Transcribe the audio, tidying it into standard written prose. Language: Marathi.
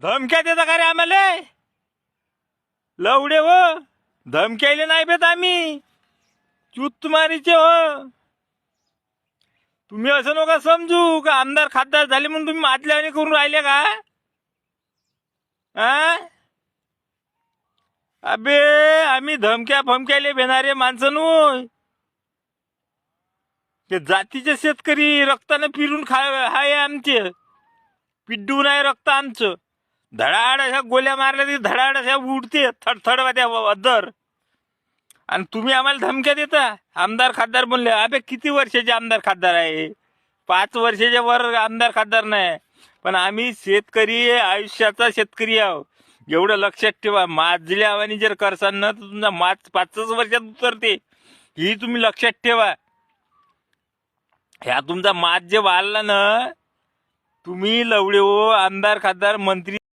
धमक्या देता का रे आम्हाला? लवडे हो, धमक्याले नाही बेत आम्ही, चुतमारीचे हो. तुम्ही असं नका समजू का आमदार खासदार झाले म्हणून तुम्ही मातल्याने करून राहिले का? हा? अबे आम्ही धमक्या फमक्याले भेणारे माणसं नोय. ते जातीचे शेतकरी रक्ताने फिरून हाय आमचे. पिड्डू नाही रक्त आमचं. धडाड अशा गोल्या मारल्या तरी धडाड अशा उडते थडथड वाट्या अद्दर. आणि तुम्ही आम्हाला धमक्या देता आमदार खासदार बोलले. अबे किती वर्षाचे आमदार खासदार आहे? 5 वर्षाच्या वर आमदार खासदार नाही. पण आम्ही शेतकरी, आयुष्याचा शेतकरी आहो, एवढं लक्षात ठेवा. माजल्या आवानी जर करसान ना तर तुमचा माज 5च वर्षात उतरते, ही तुम्ही लक्षात ठेवा. ह्या तुमचा माज जे वाढला ना, तुम्ही लवडे हो, आमदार खासदार मंत्री